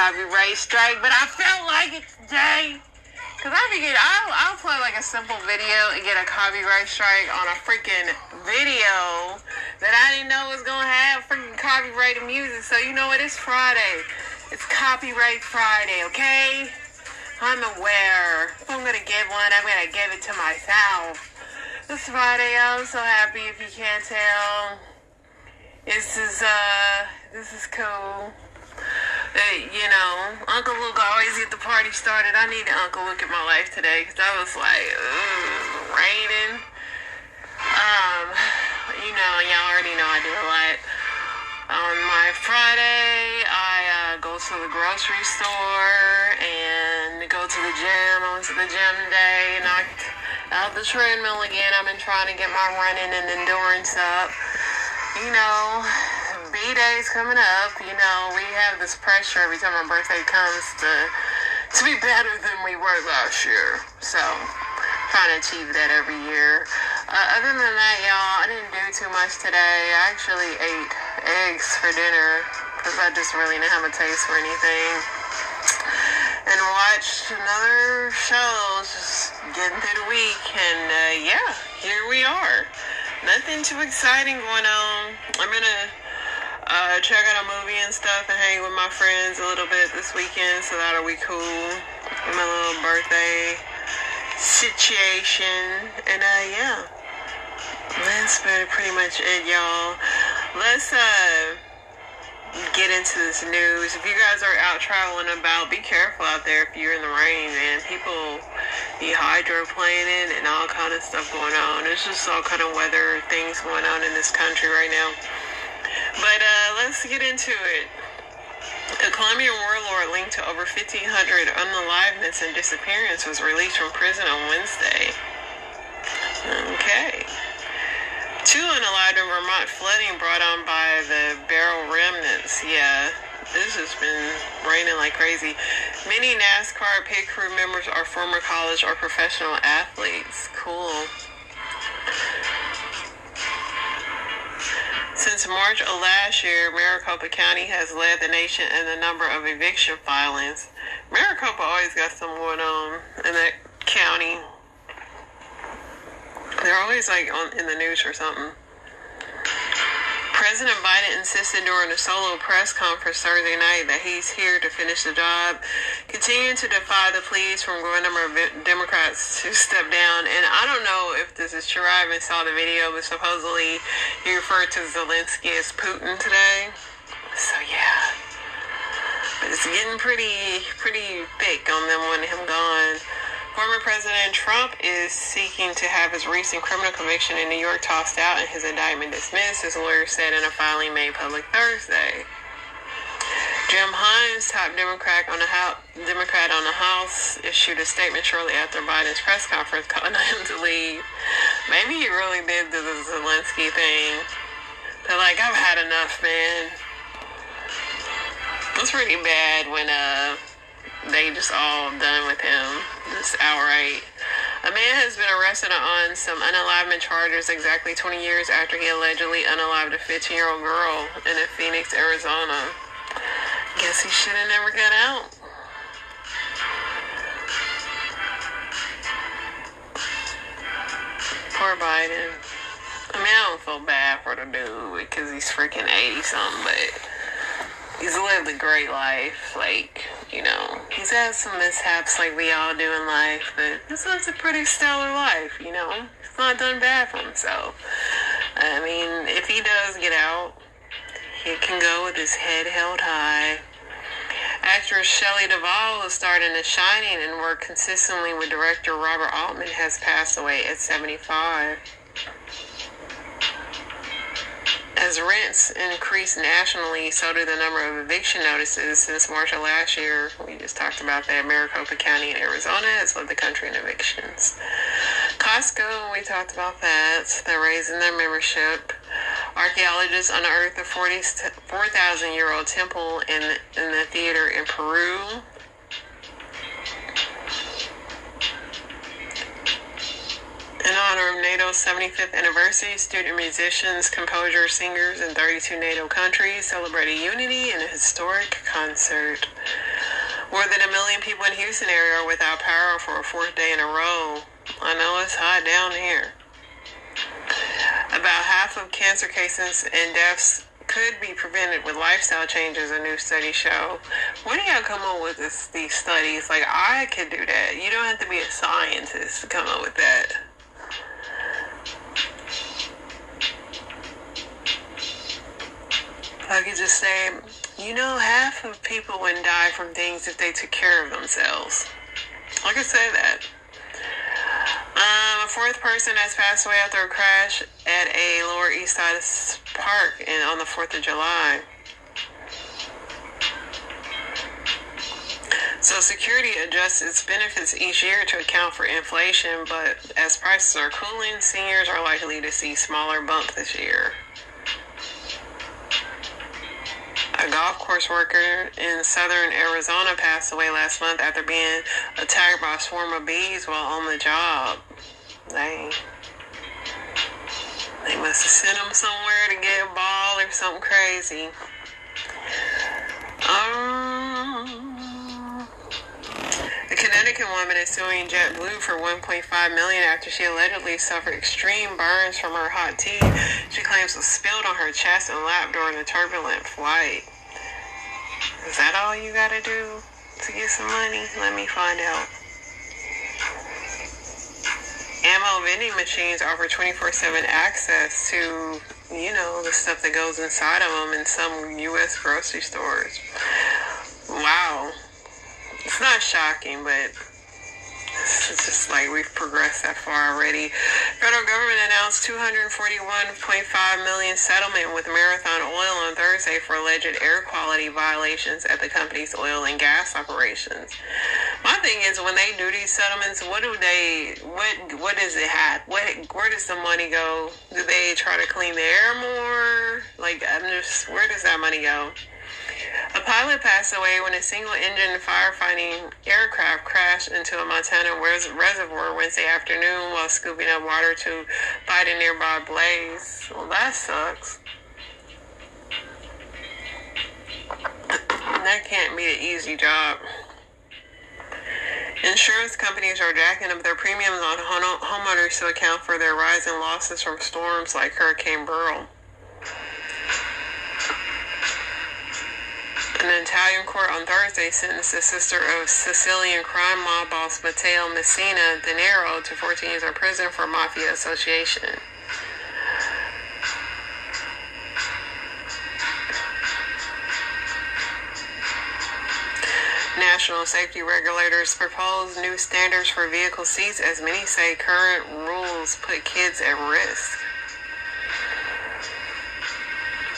copyright strike, but I felt like it today. Because I'll play like a simple video and get a copyright strike on a freaking video that I didn't know was going to have freaking copyrighted music. So you know what? It's Friday. It's Copyright Friday, okay? I'm aware. If I'm going to give one, I'm going to give it to myself. It's Friday. I'm so happy if you can't tell. This is cool. You know, Uncle Luke always get the party started. I need Uncle Luke in my life today because I was like, raining. You know, y'all already know I do a lot. On my Friday, I go to the grocery store and go to the gym. I went to the gym today, knocked out the treadmill again. I've been trying to get my running and endurance up. You know, B-Day's coming up. You know, we have this pressure every time my birthday comes to be better than we were last year. So, trying to achieve that every year. Other than that, y'all, I didn't do too much today. I actually ate eggs for dinner because I just really didn't have a taste for anything. And watched another show, just getting through the week. And yeah, here we are. Nothing too exciting going on. I'm gonna check out a movie and stuff and hang with my friends a little bit this weekend, so that'll be cool. My little birthday situation. And yeah, that's pretty much it, y'all. Let's get into this news. If you guys are out traveling about, be careful out there if you're in the rain, man. People hydroplaning and all kind of stuff going on. There's just all kind of weather things going on in this country right now. But let's get into it. The Colombian warlord linked to over 1,500 unaliveness and disappearance was released from prison on Wednesday. Okay. 2 unalived in Vermont flooding brought on by the barrel remnants. Yeah, this has been raining like crazy. Many NASCAR pit crew members are former college or professional athletes. Cool. Since March of last year, Maricopa County has led the nation in the number of eviction filings. Maricopa always got something going on in that county. They're always like in the news or something. President Biden insisted during a solo press conference Thursday night that he's here to finish the job, continuing to defy the pleas from a growing number of Democrats to step down. And I don't know if this is true. I haven't saw the video, but supposedly he referred to Zelensky as Putin today. So yeah, but it's getting pretty thick on them when him gone. Former President Trump is seeking to have his recent criminal conviction in New York tossed out and his indictment dismissed, his lawyer said in a filing made public Thursday. Jim Hines, top Democrat on the House, issued a statement shortly after Biden's press conference calling on him to leave. Maybe he really did the Zelensky thing. They're like, I've had enough, man. It's pretty bad when they just all done with him. Just outright. A man has been arrested on some unalivement charges exactly 20 years after he allegedly unalived a 15-year-old girl in Phoenix, Arizona. Guess he should have never got out. Poor Biden. I mean, I don't feel bad for the dude because he's freaking 80-something, but he's lived a great life. Like, you know, he's had some mishaps like we all do in life, but this is a pretty stellar life, you know. He's not done bad for himself. I mean, if he does get out, he can go with his head held high. Actress Shelley Duvall, who starred in The Shining and worked consistently with director Robert Altman, has passed away at 75. As rents increased nationally, so did the number of eviction notices since March of last year. We just talked about that. Maricopa County in Arizona has led the country in evictions. Costco, we talked about that. They're raising their membership. Archaeologists unearthed a 4,000-year-old temple in the theater in Peru. In honor of NATO's 75th anniversary, student musicians, composers, singers in 32 NATO countries celebrated unity in a historic concert. More than 1 million people in Houston area are without power for a 4th day in a row. I know it's hot down here. About half of cancer cases and deaths could be prevented with lifestyle changes, a new study show. When do y'all come up with these studies? Like, I could do that. You don't have to be a scientist to come up with that. I could just say, half of people wouldn't die from things if they took care of themselves. I could say that. A 4th person has passed away after a crash at a Lower East Side park on the 4th of July. So Security adjusts its benefits each year to account for inflation, but as prices are cooling, seniors are likely to see smaller bump this year. A golf course worker in southern Arizona passed away last month after being attacked by a swarm of bees while on the job. They must have sent him somewhere to get a ball or something crazy. A Connecticut woman is suing JetBlue for $1.5 million after she allegedly suffered extreme burns from her hot tea she claims was spilled on her chest and lap during a turbulent flight. Is that all you gotta do to get some money? Let me find out. Ammo vending machines offer 24/7 access to, the stuff that goes inside of them in some U.S. grocery stores. Wow. It's not shocking, but it's just like we've progressed that far already. Federal government announced $241.5 million settlement with Marathon Oil on Thursday for alleged air quality violations at the company's oil and gas operations. My thing is, when they do these settlements, what does it have? Where does the money go? Do they try to clean the air more? Where does that money go? A pilot passed away when a single-engine firefighting aircraft crashed into a Montana reservoir Wednesday afternoon while scooping up water to fight a nearby blaze. Well, that sucks. That can't be an easy job. Insurance companies are jacking up their premiums on homeowners to account for their rising losses from storms like Hurricane Beryl. An Italian court on Thursday sentenced the sister of Sicilian crime mob boss Matteo Messina Denaro to 14 years in prison for mafia association. National safety regulators propose new standards for vehicle seats as many say current rules put kids at risk.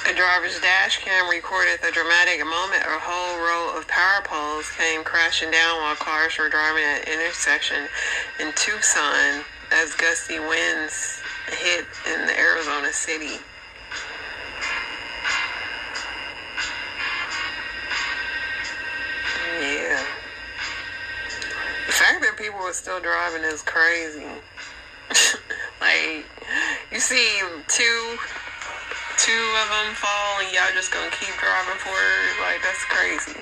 A driver's dash cam recorded the dramatic moment a whole row of power poles came crashing down while cars were driving at an intersection in Tucson as gusty winds hit in the Arizona city. Yeah. The fact that people were still driving is crazy. You see two of them fall and y'all just gonna keep driving forward. That's crazy.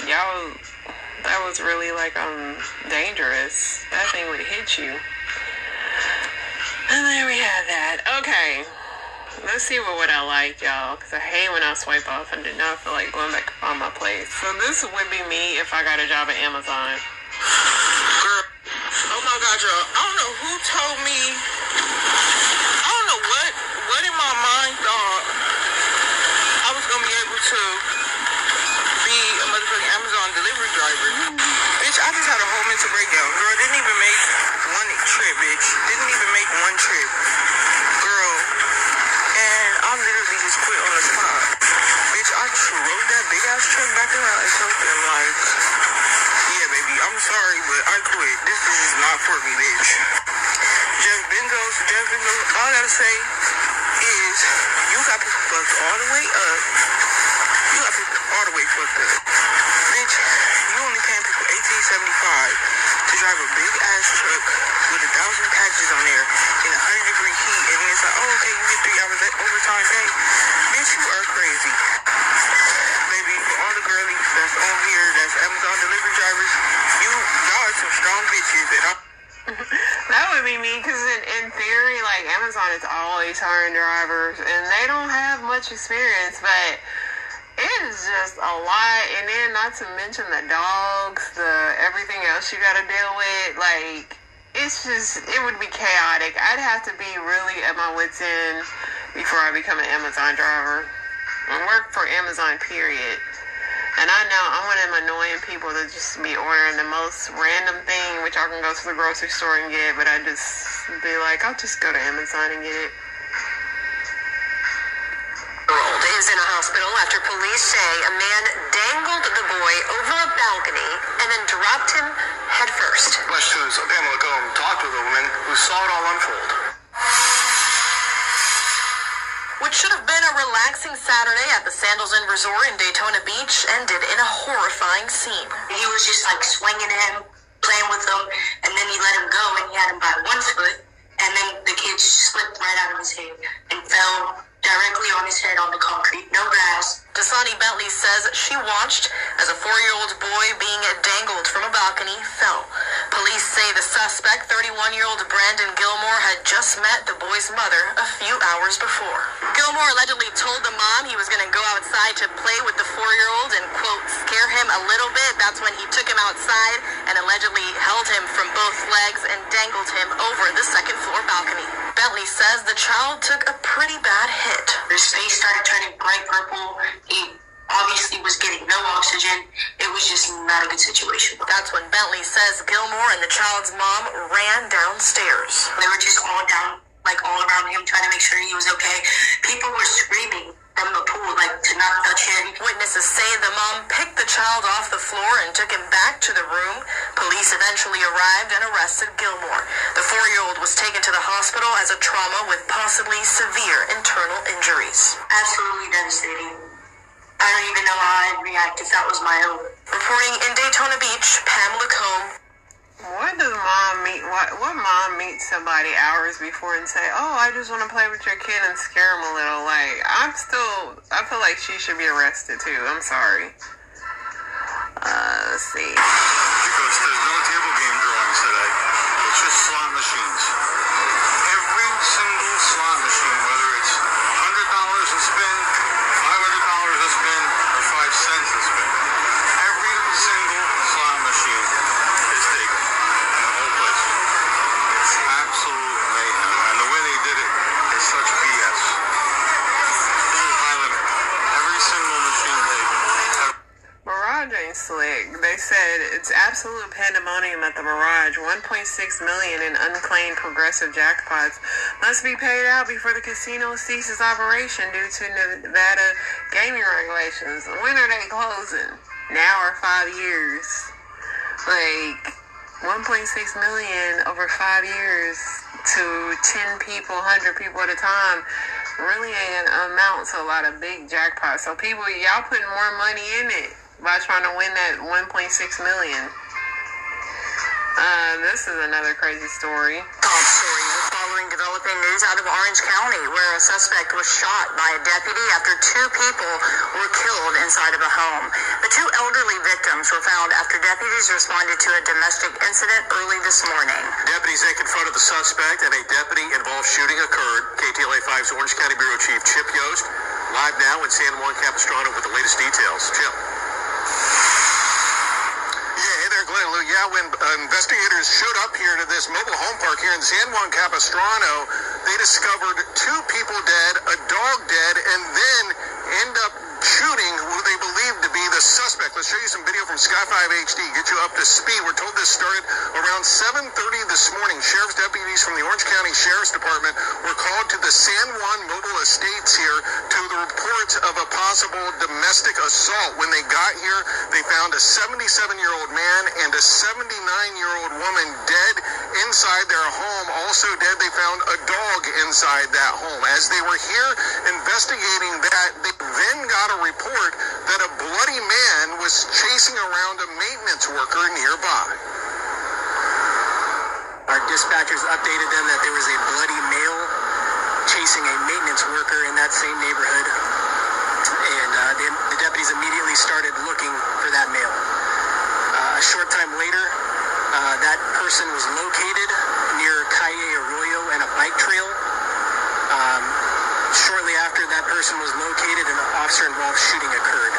Y'all, that was really dangerous. That thing would hit you. And there we have that. Okay, let's see what I like, y'all, because I hate when I swipe off and did not feel like going back to find my place. So this would be me if I got a job at Amazon. Girl, oh my God, y'all, I don't know who told me, I don't know what in my mind thought I was going to be able to be a motherfucking Amazon delivery driver. Bitch, I just had a whole mental breakdown. Girl, didn't even make one trip, bitch. Didn't even make one trip. Girl, and I literally just quit on the spot. Bitch, I just rode that big ass truck back around and told them yeah, baby, I'm sorry, but I quit. This is not for me, bitch. Jeff Bezos, all I gotta say is, you got people fucked all the way up. You got people all the way fucked up. Bitch, you only paying people $18.75 to drive a big ass truck with 1,000 packages on there in 100-degree heat, and it's like, oh, okay, you get 3 hours overtime pay. Bitch, you are crazy. Baby, for all the girlies that's on That would be me, because in theory, like, Amazon is always hiring drivers, and they don't have much experience, but it is just a lot. And then not to mention the dogs, the everything else you gotta deal with. Like, it would be chaotic. I'd have to be really at my wit's end before I become an Amazon driver. I work for Amazon, period. And I know I'm one of them annoying people that just be ordering the most random thing, which I can go to the grocery store and get, but I just be like, I'll just go to Amazon and get it. Is in a hospital after police say a man dangled the boy over a balcony and then dropped him head first. West News, Pamela Combe talked with a woman who saw it all unfold. Which should have been a relaxing Saturday at the Sandals Inn Resort in Daytona Beach ended in a horrifying scene. He was just like swinging him, playing with him, and then he let him go and he had him by one foot, and then the kid slipped right out of his hand and fell directly on his head on the concrete. No grass. Dasani Bentley says she watched as a 4-year-old boy being dangled from a balcony fell. Police say the suspect, 31-year-old Brandon Gilmore, had just met the boy's mother a few hours before. Gilmore allegedly told the mom he was going to go outside to play with the 4-year-old and, quote, scare him a little bit. That's when he took him outside and allegedly held him from both legs and dangled him over the second-floor balcony. Bentley says the child took a pretty bad hit. His face started turning bright purple. He obviously was getting no oxygen. It was just not a good situation. That's when Bentley says Gilmore and the child's mom ran downstairs. They were just all down, like all around him, trying to make sure he was okay. People were screaming from the pool, like, to not touch him. Witnesses say the mom picked the child off the floor and took him back to the room. Police eventually arrived and arrested Gilmore. The 4-year-old was taken to the hospital as a trauma with possibly severe internal injuries. Absolutely devastating. I don't even know how I'd react if that was my own. Reporting in Daytona Beach, Pamela Combe. What does mom meet? What mom meets somebody hours before and say, "Oh, I just want to play with your kid and scare him a little"? Like, I feel like she should be arrested too. I'm sorry. Let's see. Because there's no table game drawings today. It's just slot machines. Every single slot machine, whether it's $100 a spin, $500 a spin, or 5 cents a spin, every single slot machine is taken in the whole place. It's absolute mayhem, and the way they did it is such BS. This is high limit. Every single machine taken. Mirage ain't slick. They said it's absolute pandemonium at the Mirage. $1.6 million in unclaimed progressive jackpots must be paid out before the casino ceases operation due to Nevada gaming regulations. When are they closing? Now or 5 years? Like, $1.6 million over 5 years to 10 people, 100 people at a time really ain't amount to a lot of big jackpots. So people, y'all putting more money in it by trying to win that $1.6 million. This is another crazy story. Top story. We're following developing news out of Orange County, where a suspect was shot by a deputy after 2 people were killed inside of a home. The 2 elderly victims were found after deputies responded to a domestic incident early this morning. Deputies then confronted the suspect and a deputy-involved shooting occurred. KTLA 5's Orange County Bureau Chief Chip Yost live now in San Juan Capistrano with the latest details. Chip. Yeah, when investigators showed up here to this mobile home park here in San Juan Capistrano, they discovered 2 people dead, a dog dead, and then end up shooting who they believe to be the suspect. Let's show you some video from Sky 5 HD, get you up to speed. We're told this started around 7:30 this morning. Sheriff's deputies from the Orange County Sheriff's Department were called to the San Juan Mobile Estates here to the reports of a possible domestic assault. When they got here, they found a 77-year-old man and a 79-year-old woman dead inside their home. Also dead, they found a dog inside that home. As they were here investigating that, they then got a report that a bloody man was chasing around a maintenance worker nearby. Our dispatchers updated them that there was a bloody male chasing a maintenance worker in that same neighborhood, and the deputies immediately started looking for that male. A short time later, that person was located near Calle Arroyo and a bike trail. Shortly after that person was located, an officer-involved shooting occurred.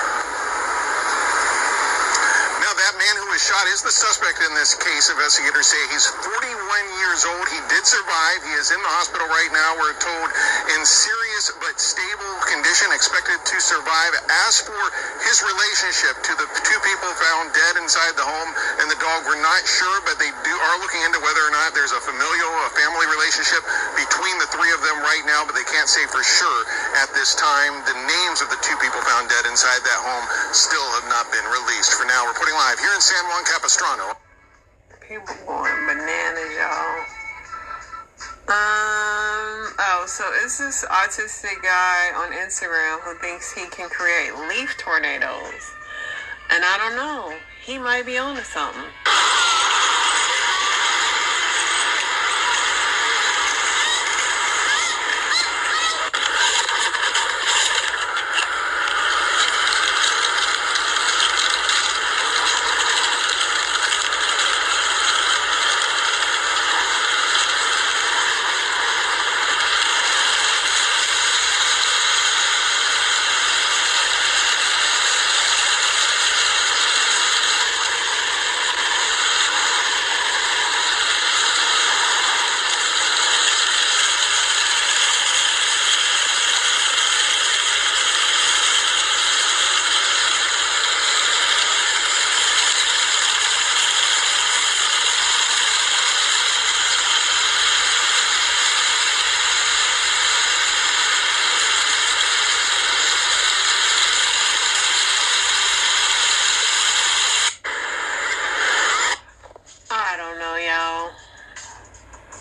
Now, that man who was shot is the suspect in this case. Investigators say he's 41 years old. He did survive. He is in the hospital right now, we're told, in serious but stable condition, expected to survive. As for his relationship to the two people found dead inside the home and the dog, we're not sure, but they are looking into whether or not there's a family relationship between the three of them right now, but they can't say for sure at this time. The names of the two people found dead inside that home still have not been released. For now, reporting live here in San Juan Capistrano. People going bananas, y'all. So it's this autistic guy on Instagram who thinks he can create leaf tornadoes. And I don't know. He might be onto something.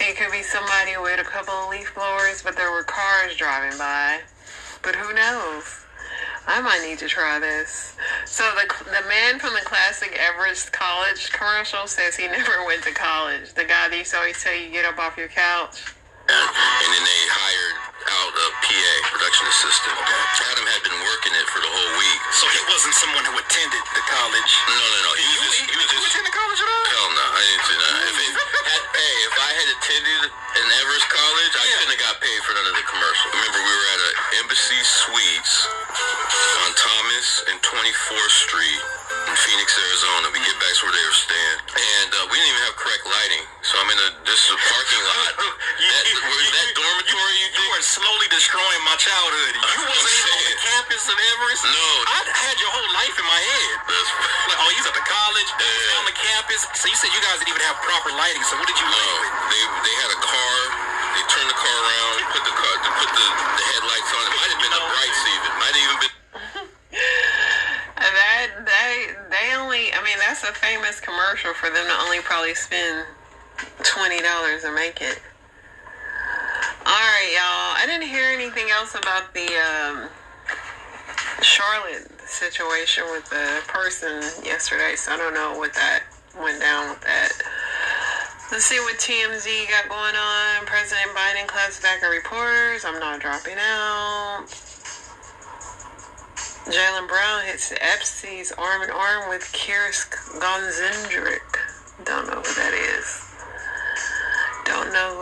It could be somebody with a couple of leaf blowers, but there were cars driving by. But who knows? I might need to try this. So the man from the classic Everest College commercial says he never went to college. The guy that used to always tell you get up off your couch. And then they hired out a PA, production assistant. Adam had been working it for the whole week. So he wasn't someone who attended the college? No. He was just attended college at all? Hell no, I didn't do that. If I had attended an Everest College, I couldn't have got paid for none of the commercial. Remember, we were at an Embassy Suites on Thomas and 24th Street in Phoenix, Arizona. We get back to where they were staying. And we didn't even have correct lighting. So I'm in this is a parking lot. that dormitory you are slowly destroying my childhood. You wasn't even on the campus of Everest? No. I had your whole life in my head. Like, oh, he's at the college, he's on the campus. So you said you guys didn't even have proper lighting. So what did you light with? They had a car. They turned the car around, put the headlights on. It might have been the brights even. Might have even been. They only, I mean, that's a famous commercial for them to only probably spend $20 to make it. Alright, y'all. I didn't hear anything else about the Charlotte situation with the person yesterday, so I don't know what that went down with that. Let's see what TMZ got going on. President Biden claps back at reporters. I'm not dropping out. Jaylen Brown hits Epstein's arm in arm with Kiris Gonzendrick. Don't know who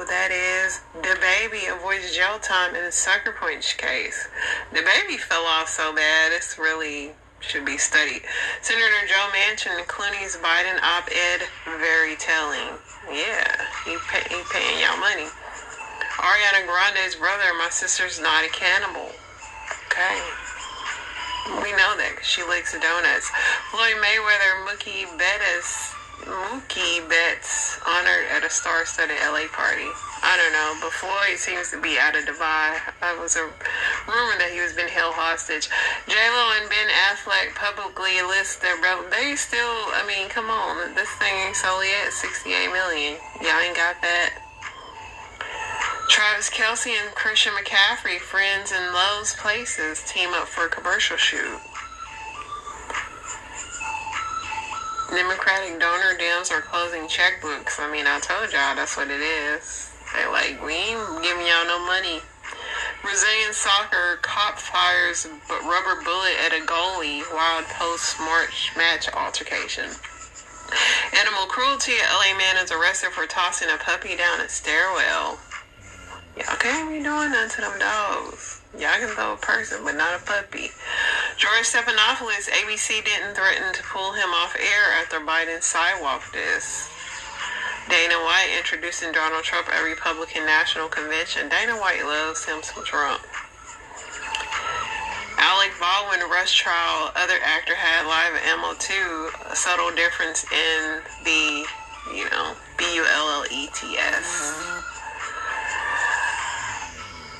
that is. The baby avoids jail time in the Sucker Punch case. The baby fell off so bad, it's really should be studied. Senator Joe Manchin and Clooney's Biden op-ed, very telling. Yeah, he paying y'all money. Ariana Grande's brother, my sister's not a cannibal. Okay. We know that because she licks donuts. Floyd Mayweather, Mookie Betts honored at a star-studded LA party. I don't know, but Floyd seems to be out of Dubai. That was a rumor that he was being held hostage. J-Lo and Ben Affleck publicly list their brother. They still, I mean, come on. This thing is only at $68 million. Y'all ain't got that. Travis Kelce and Christian McCaffrey, friends in Lowe's Places, team up for a commercial shoot. Democratic donor Dems are closing checkbooks. I mean, I told y'all that's what it is. They like, we ain't giving y'all no money. Brazilian soccer cop fires rubber bullet at a goalie. Wild post-match altercation. Animal cruelty. A LA man is arrested for tossing a puppy down a stairwell. Y'all can't be doing nothing to them dogs. Y'all can throw a person, but not a puppy. George Stephanopoulos, ABC didn't threaten to pull him off air after Biden's sidewalk diss. Dana White introducing Donald Trump at Republican National Convention. Dana White loves him some Trump. Alec Baldwin rush trial. Other actor had live ammo too. A subtle difference in the, BULLETS.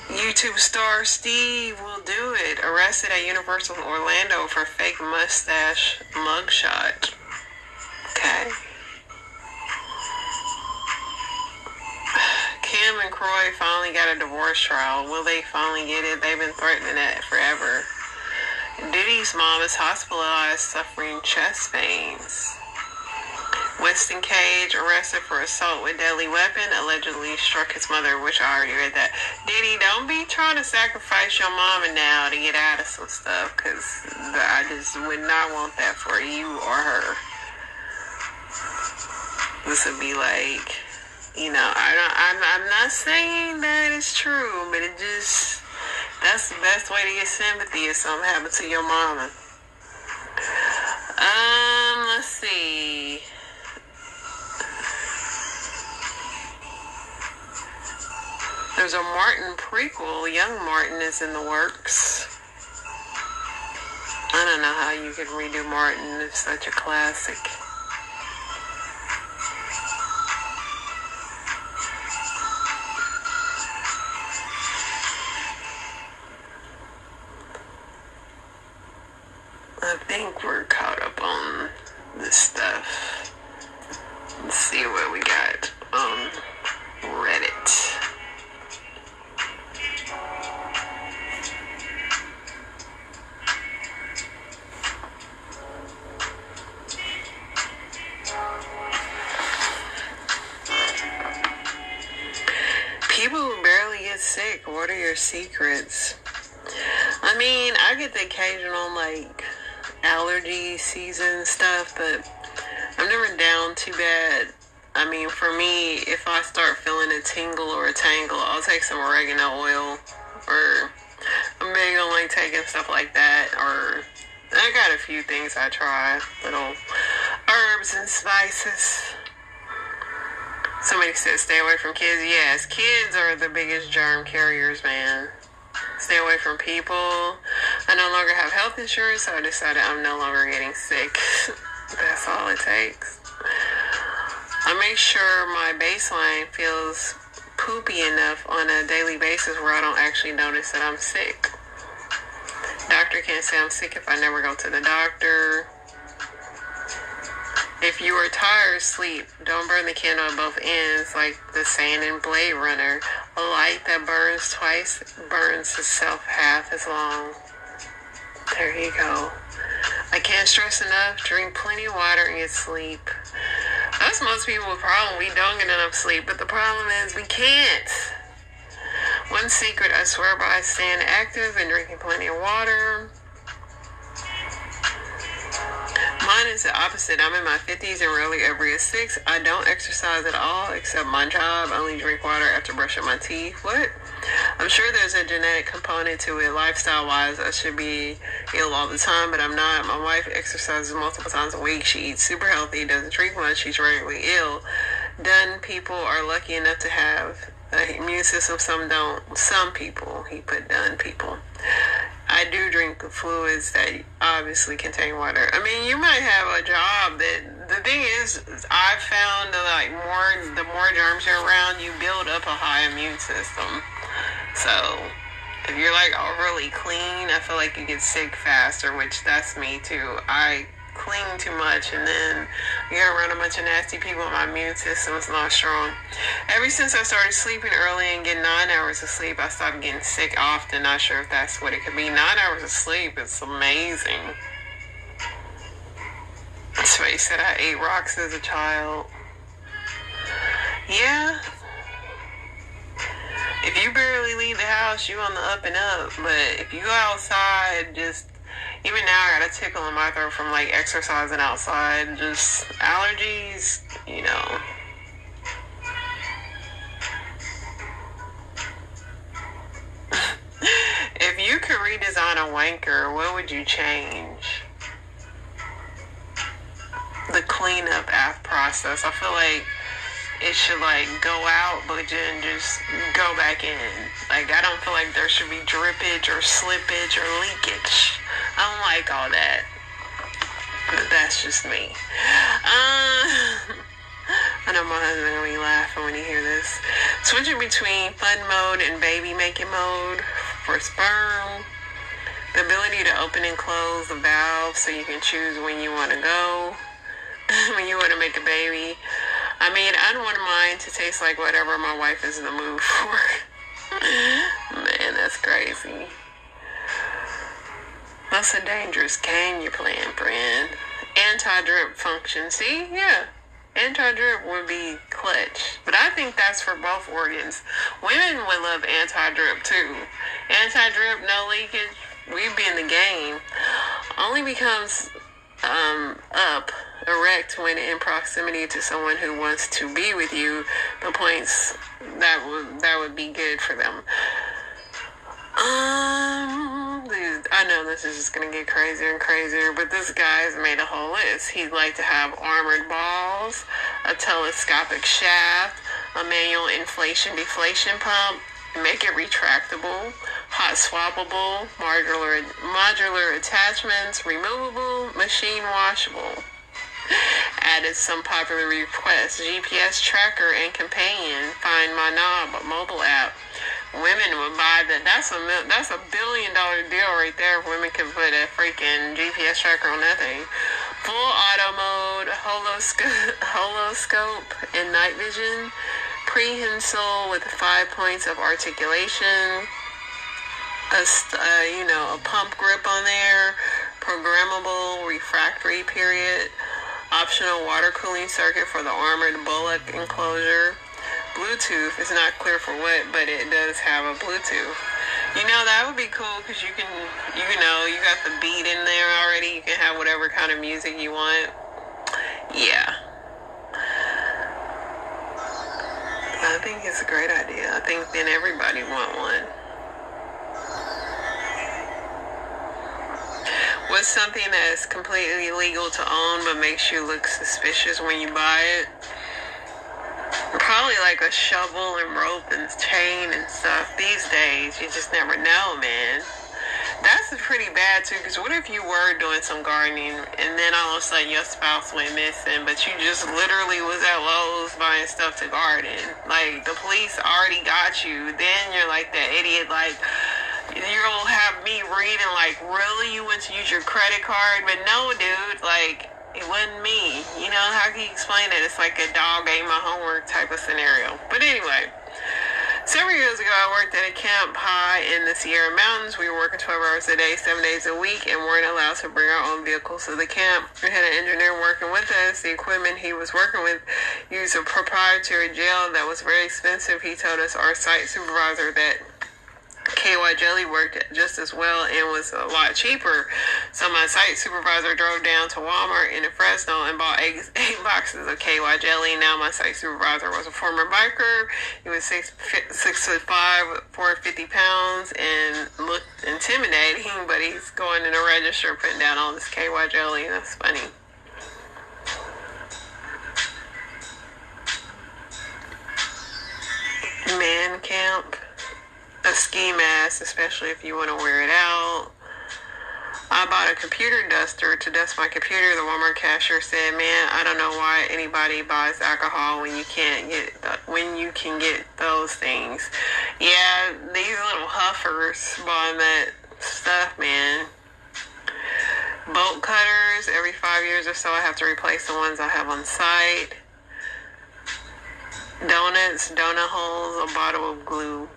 YouTube star Steve will do it. Arrested at Universal Orlando for fake mustache mugshot. Okay. Kim and Croy finally got a divorce trial. Will they finally get it? They've been threatening it forever. Diddy's mom is hospitalized suffering chest pains. Weston Cage arrested for assault with deadly weapon, allegedly struck his mother, which I already read that. Diddy, don't be trying to sacrifice your mama now to get out of some stuff, because I just would not want that for you or her. This would be like, I'm not saying that it's true, but it just, that's the best way to get sympathy if something happened to your mama. Let's see. There's a Martin prequel. Young Martin is in the works. I don't know how you could redo Martin. It's such a classic. I think we're caught up on this stuff. Let's see what we got on Reddit. People who barely get sick, what are your secrets? I mean, I get the occasional, allergy season stuff, but I'm never down too bad. I mean, for me, if I start feeling a tingle or a tangle, I'll take some oregano oil, or I'm big on, taking stuff like that, or I got a few things I try, little herbs and spices. Somebody said stay away from kids. Yes, kids are the biggest germ carriers, man. Stay away from people. I no longer have health insurance, so I decided I'm no longer getting sick. That's all it takes. I make sure my baseline feels poopy enough on a daily basis where I don't actually notice that I'm sick. Doctor can't say I'm sick if I never go to the doctor. If you are tired, sleep. Don't burn the candle at both ends like the saying in Blade Runner. A light that burns twice burns itself half as long. There you go. I can't stress enough. Drink plenty of water and get sleep. That's most people's problem. We don't get enough sleep, but the problem is we can't. One secret I swear by is staying active and drinking plenty of water. Mine is the opposite. I'm in my 50s and rarely ever get sick. I don't exercise at all except my job. I only drink water after brushing my teeth. What? I'm sure there's a genetic component to it. Lifestyle-wise, I should be ill all the time, but I'm not. My wife exercises multiple times a week. She eats super healthy, doesn't drink much. She's regularly ill. Done people are lucky enough to have an immune system. Some don't. Some people. He put done people. I do drink fluids that obviously contain water. I mean, you might have a job that, the thing is, I've found that the more germs you're around, you build up a high immune system. So, if you're overly clean, I feel like you get sick faster, which that's me too. I clean too much, and then I get around a bunch of nasty people, and my immune system is not strong. Ever since I started sleeping early and getting 9 hours of sleep, I stopped getting sick often. Not sure if that's what it could be. 9 hours of sleep is amazing. So he said I ate rocks as a child. Yeah. If you barely leave the house, you on the up and up. But if you go outside, just Even now, I got a tickle in my throat from like exercising outside. Just allergies, you know. If you could redesign a wanker, what would you change? The cleanup process. I feel like it should like go out, but then just go back in. Like, I don't feel like there should be drippage or slippage or leakage. I don't like all that. But that's just me. I know my husband will be laughing when he hear this. Switching between fun mode and baby making mode for sperm. The ability to open and close the valve so you can choose when you want to go. When you want to make a baby. I mean, I don't want mine to taste like whatever my wife is in the mood for. Man, that's crazy. That's a dangerous game you're playing, friend. Anti-drip function. See? Yeah. Anti-drip would be clutch. But I think that's for both organs. Women would love anti-drip too. Anti-drip, no leakage. We'd be in the game. Only becomes erect when in proximity to someone who wants to be with you. The points that would be good for them. I know this is just gonna get crazier and crazier, but this guy's made a whole list. He'd like to have armored balls, a telescopic shaft, a manual inflation-deflation pump, make it retractable, hot swappable, modular attachments, removable, machine washable. Added some popular requests: GPS tracker and companion, Find My Knob mobile app. Women would buy that. That's a $1 billion deal right there. If women can put a freaking GPS tracker on that thing. Full auto mode, holoscope, and night vision. Prehensile with 5 points of articulation. A pump grip on there. Programmable refractory period. Optional water cooling circuit for the armored bullock enclosure. Bluetooth is not clear for what, but it does have a Bluetooth. You know, that would be cool because you got the beat in there already. You can have whatever kind of music you want. Yeah. I think it's a great idea. I think then everybody want one. What's something that is completely illegal to own but makes you look suspicious when you buy it? Probably like a shovel and rope and chain and stuff. These days, you just never know, man. That's pretty bad too, because what if you were doing some gardening and then all of a sudden your spouse went missing, but you just literally was at Lowe's buying stuff to garden? Like, the police already got you. Then you're like that idiot, like, you'll have me reading, like, really? You went to use your credit card? But no, dude, like, it wasn't me. You know, how can you explain it? It's like a dog ate my homework type of scenario. But anyway, several years ago, I worked at a camp high in the Sierra Mountains. We were working 12 hours a day, 7 days a week, and weren't allowed to bring our own vehicles to the camp. We had an engineer working with us. The equipment he was working with used a proprietary gel that was very expensive. He told us, our site supervisor, that KY jelly worked just as well and was a lot cheaper. So my site supervisor drove down to Walmart in Fresno and bought 8 boxes of KY jelly. Now my site supervisor was a former biker. He was 6'5", 450 pounds, and looked intimidating, but he's going in the register putting down all this KY jelly. That's funny. Man camp. A ski mask, especially if you want to wear it out. I bought a computer duster to dust my computer. The Walmart cashier said, "Man, I don't know why anybody buys alcohol when you can get those things." Yeah, these little huffers buying that stuff, man. Bolt cutters. Every 5 years or so, I have to replace the ones I have on site. Donuts, donut holes, a bottle of glue.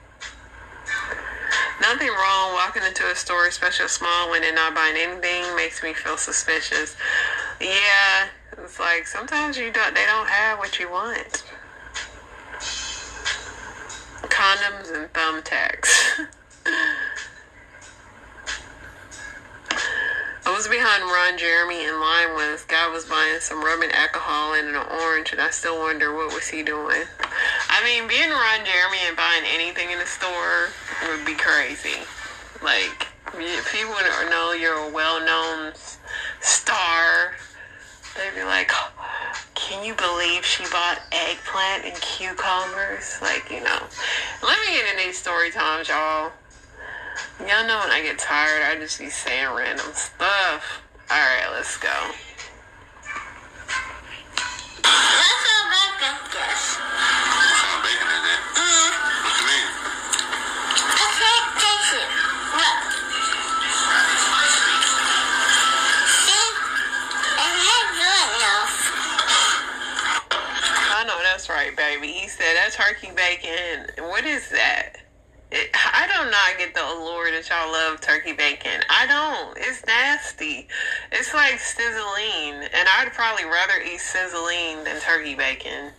Nothing wrong walking into a store, especially a small one, and not buying anything makes me feel suspicious. Yeah, it's like sometimes they don't have what you want. Condoms and thumbtacks. was behind Ron Jeremy in line with guy was buying some rubbing alcohol and an orange, and I still wonder what was he doing. I mean, being Ron Jeremy and buying anything in the store would be crazy. Like, if people know you're a well-known star, they'd be like, oh, can you believe she bought eggplant and cucumbers? Like, you know. Let me get into these story times, y'all. Y'all know when I get tired, I just be saying random stuff. Alright, let's go. I know that's right, baby. He said that turkey bacon. What is that? I do not get the allure that y'all love turkey bacon. I don't. It's nasty. It's like sizzling. And I'd probably rather eat sizzling than turkey bacon.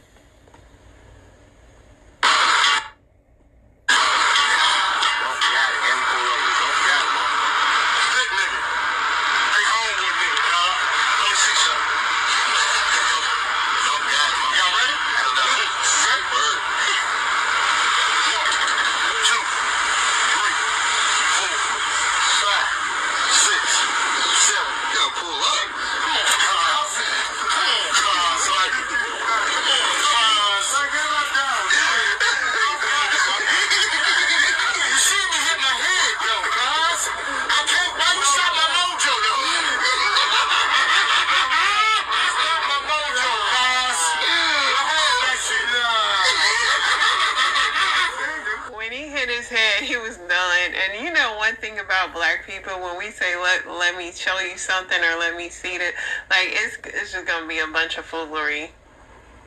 He was done. And you know one thing about black people, when we say let me show you something or let me see it, like it's just gonna be a bunch of foolery.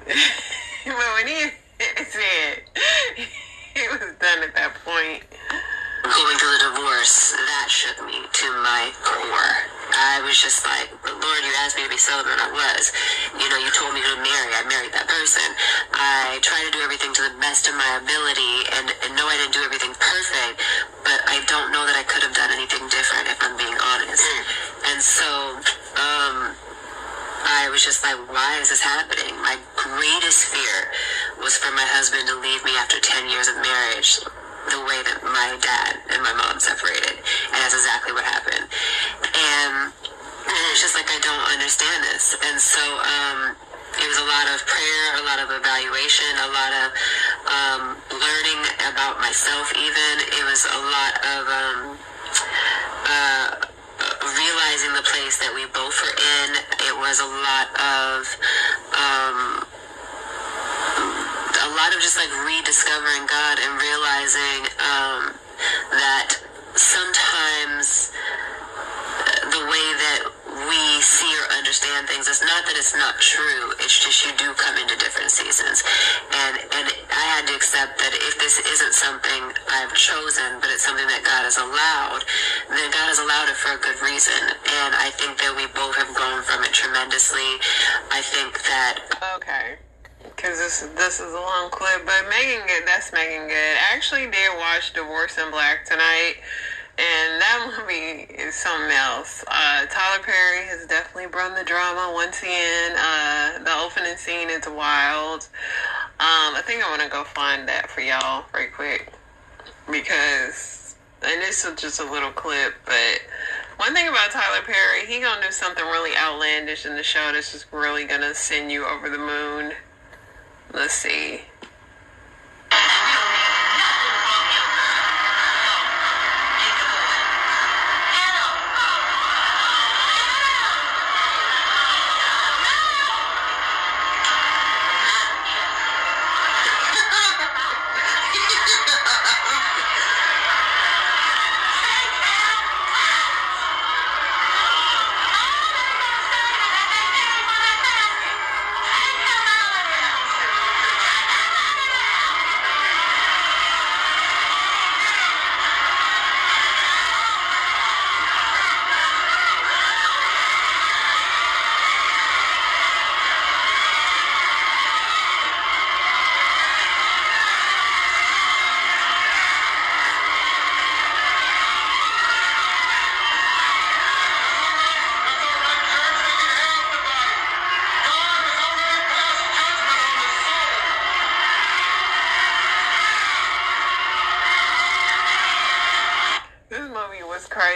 But when he said he was done at that point. Going through the divorce, that shook me to my core. I was just like, Lord, you asked me to be celibate, and I was. You know, you told me to marry, I married that person. I tried to do everything to the best of my ability, and no, I didn't do everything perfect, but I don't know that I could have done anything different, if I'm being honest. And so, I was just like, why is this happening? My greatest fear was for my husband to leave me after 10 years of marriage, the way that my dad and my mom separated. And that's exactly what happened. And it's just like, I don't understand this. And so it was a lot of prayer, a lot of evaluation, a lot of learning about myself even. It was a lot of realizing the place that we both were in. It was a lot of just like rediscovering God and realizing that sometimes the way that we see or understand things, it's not that it's not true, it's just you do come into different seasons. And I had to accept that if this isn't something I've chosen, but it's something that God has allowed, then God has allowed it for a good reason. And I think that we both have grown from it tremendously. I think that... Okay. Because this is a long clip, but that's Megan Good. I actually did watch Divorce in Black tonight, and that movie is something else. Tyler Perry has definitely brought the drama once again. The opening scene is wild. I think I want to go find that for y'all right quick, because, and this is just a little clip, but one thing about Tyler Perry, he gonna do something really outlandish in the show that's just really gonna send you over the moon. Let's see.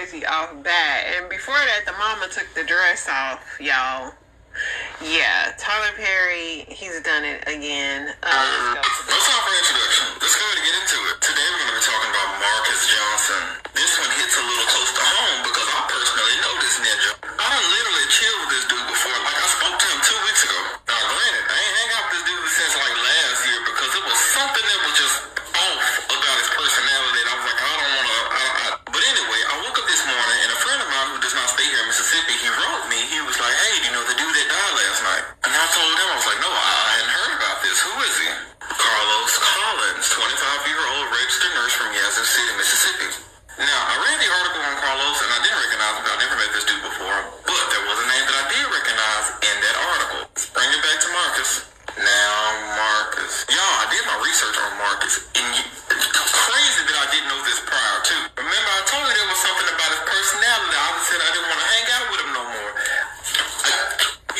crazy off bat. And before that, the mama took the dress off, y'all. Yeah, Tyler Perry, he's done it again. That's all for introduction. Let's go ahead and get into it. Today we're going to be talking about Marcus Johnson. This one hits a little close to home because I personally know this ninja. I done literally chilled with this dude before. Like, I spoke to him 2 weeks ago. Now, granted, I ain't hang out with this dude since like last year because it was something that was just off about his personality. And I was like, I don't want to. But anyway, I woke up this morning and a friend of mine who does not stay here in Mississippi, he wrote me. He was like, hey, you know the dude that died last night? And I told him, I was like, no, I hadn't heard about this. Who is he? Carlos Collins, 25-year-old registered nurse from Yazoo City, Mississippi. Now, I read the article on Carlos and I didn't recognize him. I never met this dude before, but there was a name that I did recognize in that article. Let's bring it back to Marcus. Now, Marcus. Y'all, I did my research on Marcus, and it's crazy that I didn't know this prior to. Remember, I told you there was something about his personality. I said I didn't want to hang out with him no more.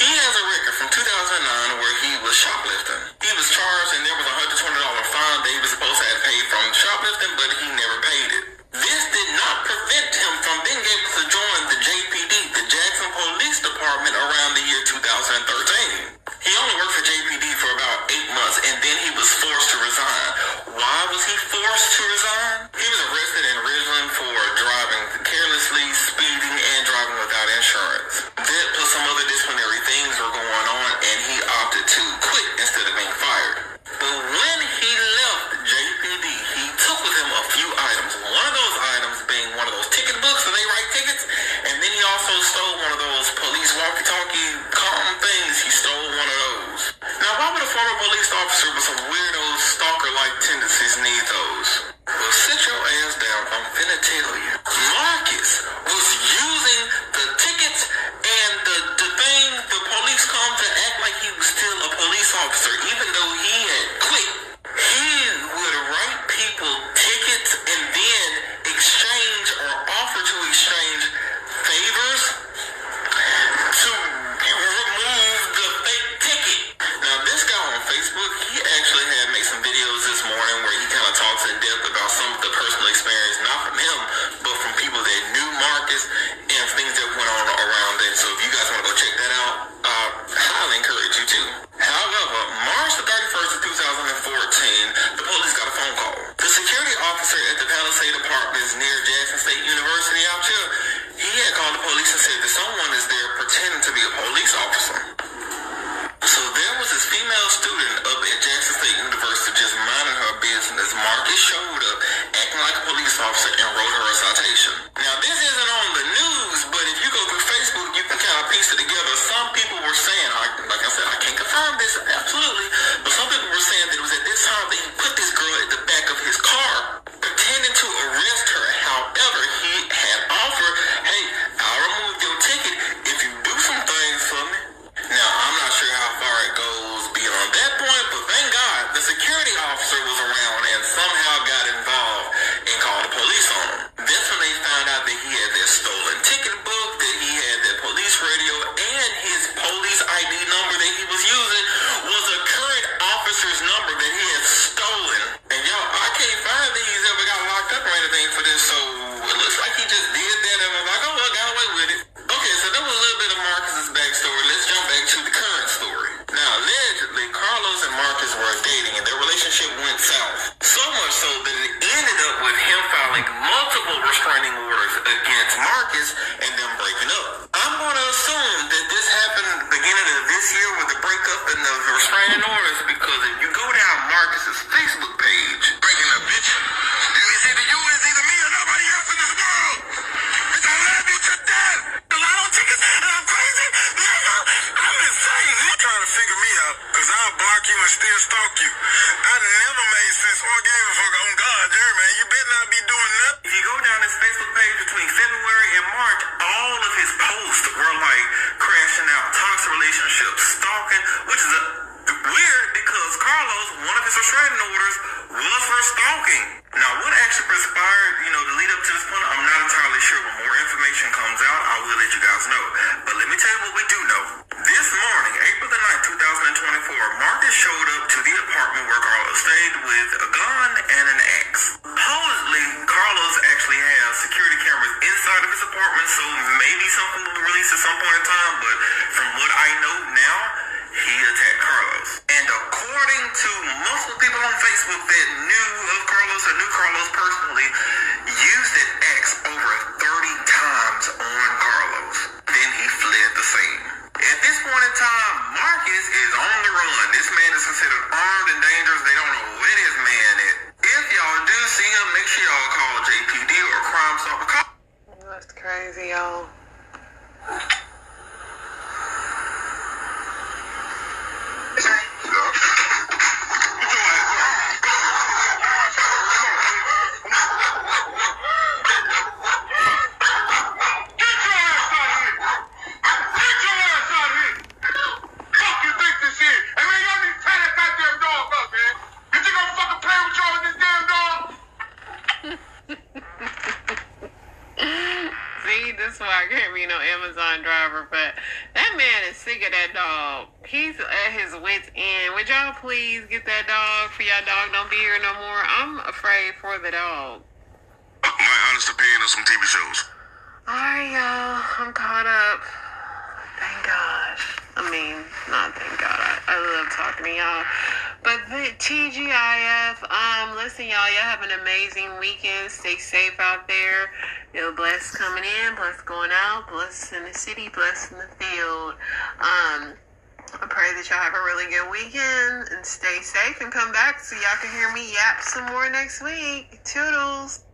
He has a record from 2009 where he was shoplifting. He was charged and there was a $120 fine that he was supposed to have paid from shoplifting, but he never paid it. This did not prevent him from being able to join the JPD, the Jackson Police Department, around the year 2013. He only worked for JPD for about 8 months and then he was forced to resign. Why was he forced to resign? He was arrested in Ridgeland for driving carelessly, speeding, and driving without insurance. That plus some other disciplinary things were going on and he opted to quit instead of being fired. But when he left JPD, he took with him a few items. One of those items being one of those ticket books where they write tickets, and then he also stole one of those police walkie-talkie calm things. He stole one of those. Now, why would a former police officer with some weirdo stalker-like tendencies need those? Well, sit your ass down. I'm finna tell you. Marcus was using the tickets and the thing the police come to act like he was still a police officer, even though he had quit. He would write people tickets and then exchange or offer to exchange favors to remove the fake ticket. Now, this guy on Facebook, he actually had made some videos this morning where he kind of talks in depth about some of the personal experience, not from him, but from people that knew Marcus and things that went on around it. So if you guys want to go check that out, I highly encourage you to. However, March the 31st of 2014, the police got a phone call. The security officer at the Palisade Apartments near Jackson State University out here, he had called the police and said that someone is there pretending to be a police officer. So there was this female student up at Jackson State University just minding her business. Marcus showed up acting like a police officer and wrote her a citation. Now, this isn't on the news, but if you go through Facebook, you can kind of piece it together. Some people were saying, like I said, I can't confirm this absolutely, but some people were saying that it was at this time that he put this girl at the back of his car, pretending to arrest her. However, he had offered, hey, I'll remove your ticket if you do some things for me. Now, I'm not sure how far it goes beyond that point, but thank God the security officer was around and somehow got involved and called the police on him. That's when they found out that he had that stolen ticket book, that he had that police radio, and his police ID number that he was using was a current officer's number that he had stolen. And y'all, I can't find that he's ever got locked up or anything for this, so it looks like he just did that and was like, oh, well, got away with it. Okay, so that was a little bit of Marcus's backstory. Let's jump back to the current story. Now, allegedly, Carlos and Marcus were dating and their relationship went south. So much so that it ended up with him filing multiple restraining orders against Marcus and them breaking up. I'm going to assume that this happened at the beginning of this year with the breakup and the restraining orders, because if you go down Marcus's Facebook page, breaking up, bitch. It's either you, it's either me, or nobody else in this world. Bitch, I love you to death. A lot of tickets, and I'm crazy. Nigga, I'm insane. You trying to figure me out, because I'll block you and still stalk you. I never made sense or gave a fuck on God, Jerry, man. You better not be doing nothing. if you go down his Facebook page between February and March, all of his posts were like crashing out, toxic relationships, stalking, which is weird because Carlos, one of his restraining orders was for stalking. Now, what actually transpired, to lead up to this point, I'm not entirely sure. When more information comes out, I will let you guys know. But let me tell you what we do know. This morning, April the 9th, 2024, Marcus showed up to the apartment where Carlos stayed with a gun and an axe. Supposedly, Carlos actually has security cameras inside of his department, so maybe something will be released at some point in time, but from what I know now, he attacked Carlos. And according to multiple people on Facebook that knew of Carlos or knew Carlos personally, used an X over 30 times on Carlos. Then he fled the scene. At this point in time, Marcus is on the run. This man is considered armed and dangerous. They don't know where this man is. If y'all do see him, make sure y'all call JPD or Crime Stop. That's crazy, y'all. See, this is why I can't be no Amazon driver, but that man is sick of that dog. He's at his wit's end. Would y'all please get that dog for y'all dog don't be here no more? I'm afraid for the dog. My honest opinion on some TV shows. Alright, y'all. I'm caught up. Thank God. I mean, not thank God. I love talking to y'all. But the TGIF, listen, y'all have an amazing weekend. Stay safe out there. Blessed coming in, blessed going out, blessed in the city, blessed in the field. I pray that y'all have a really good weekend and stay safe and come back so y'all can hear me yap some more next week. Toodles.